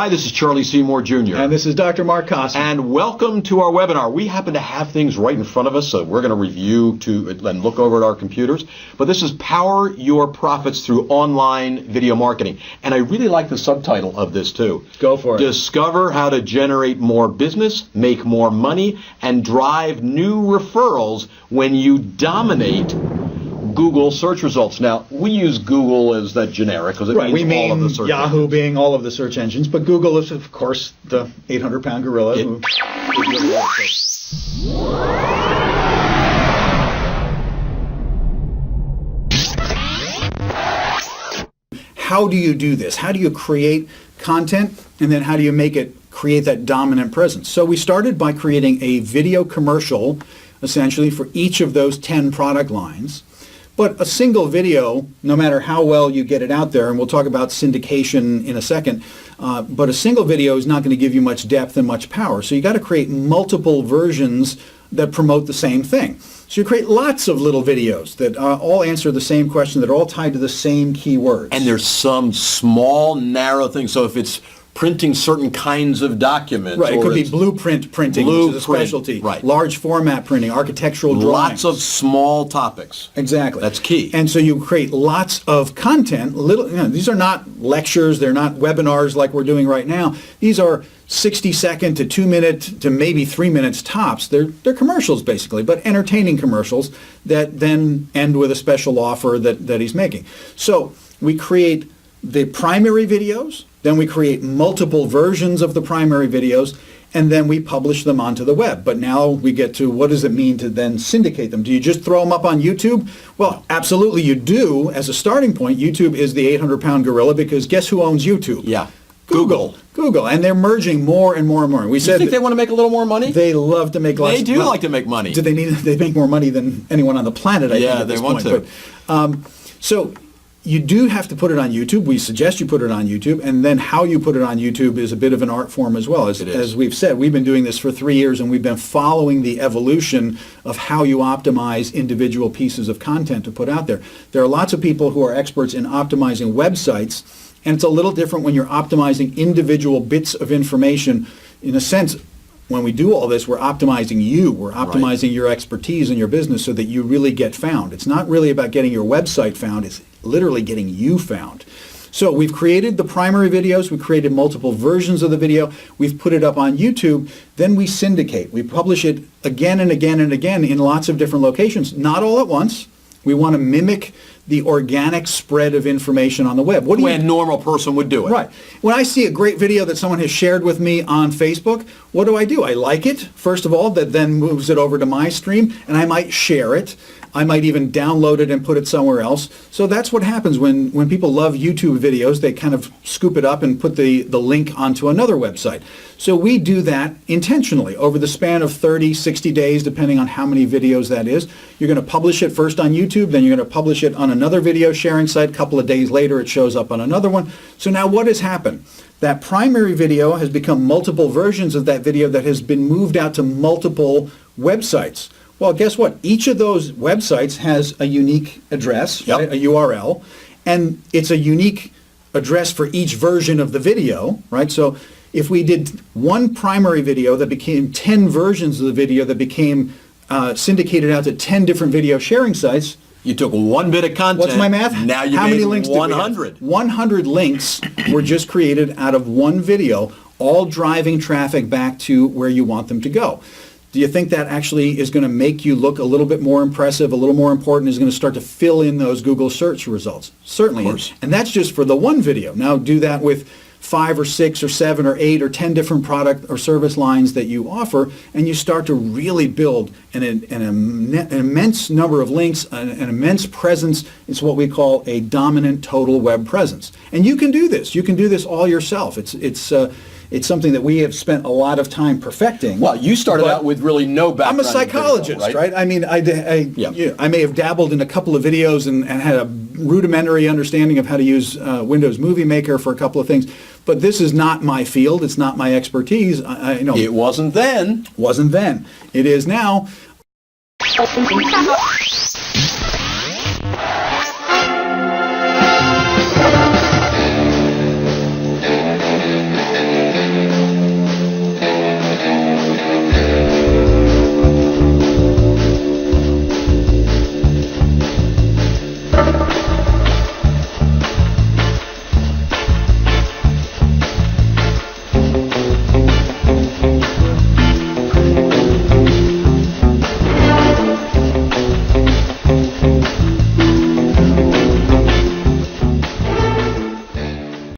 Hi, this is Charlie Seymour Jr. And this is Dr. Marc Kossmann. And welcome to our webinar. We happen to have things right in front of us, so we're going to review and look over at our computers. But this is Power Your Profits Through Online Video Marketing. And I really like the subtitle of this, too. Go for it. Discover how to generate more business, make more money, and drive new referrals when you dominate Google search results. Now, we use Google as that generic because it means all of the search Yahoo engines. being all of the search engines, but Google is, of course, the 800-pound gorilla. How do you do this? How do you create content, and then how do you make it create that dominant presence? So we started by creating a video commercial, essentially, for each of those 10 product lines. But a single video, no matter how well you get it out there, and we'll talk about syndication in a second, but a single video is not going to give you much depth and much power. So you got to create multiple versions that promote the same thing. So you create lots of little videos that all answer the same question, that are all tied to the same keywords. And there's some small, narrow things. So if it's printing certain kinds of documents. Right, it could be blueprint printing, which is a specialty. Right. Large format printing, architectural drawings. Lots of small topics. Exactly. That's key. And so you create lots of content. These are not lectures, they're not webinars like we're doing right now. These are 60-second to 2-minute to maybe 3 minutes tops. They're commercials basically, but entertaining commercials that then end with a special offer that he's making. So we create the primary videos, then we create multiple versions of the primary videos, and then we publish them onto the web. But now we get to what does it mean to then syndicate them? Do you just throw them up on YouTube? Well, absolutely you do. As a starting point, YouTube is the 800-pound gorilla, because guess who owns YouTube? Yeah. Google. And they're merging more and more and more. We said, you think they want to make a little more money? They love to make lots. They do like to make money. Do they need? They make more money than anyone on the planet, I think, at this point. Yeah, they want to. So you do have to put it on YouTube. We suggest you put it on YouTube, and then how you put it on YouTube is a bit of an art form as well. As we've said, we've been doing this for 3 years, and we've been following the evolution of how you optimize individual pieces of content to put out there. There are lots of people who are experts in optimizing websites, and it's a little different when you're optimizing individual bits of information. In a sense, when we do all this, we're optimizing you. We're optimizing your expertise in your business so that you really get found. It's not really about getting your website found. It's literally getting you found. So we've created the primary videos. We've created multiple versions of the video. We've put it up on YouTube. Then we syndicate. We publish it again and again and again in lots of different locations, not all at once. We want to mimic the organic spread of information on the web. The way a normal person would do it. Right. When I see a great video that someone has shared with me on Facebook, what do? I like it, first of all, that then moves it over to my stream, and I might share it. I might even download it and put it somewhere else. So that's what happens when people love YouTube videos. They kind of scoop it up and put the link onto another website. So we do that intentionally over the span of 30, 60 days, depending on how many videos that is. You're going to publish it first on YouTube, then you're going to publish it on another video sharing site. A couple of days later, it shows up on another one. So now what has happened? That primary video has become multiple versions of that video that has been moved out to multiple websites. Well, guess what? Each of those websites has a unique address, right? A URL, and it's a unique address for each version of the video, right? So if we did one primary video that became 10 versions of the video that became syndicated out to 10 different video sharing sites. You took one bit of content. What's my math? Now you How made many links 100. 100 links were just created out of one video, all driving traffic back to where you want them to go. Do you think that actually is going to make you look a little bit more impressive, a little more important, is going to start to fill in those Google search results? Certainly. And that's just for the one video. Now do that with 5 or 6 or 7 or 8 or 10 different product or service lines that you offer, and you start to really build an immense number of links, an immense presence. It's what we call a dominant total web presence. And you can do this. You can do this all yourself. It's something that we have spent a lot of time perfecting. Well, you started out with really no background. I'm a psychologist, video, right? I mean, I may have dabbled in a couple of videos and had a rudimentary understanding of how to use Windows Movie Maker for a couple of things. But this is not my field. It's not my expertise. I know. It wasn't then. Wasn't then. It is now.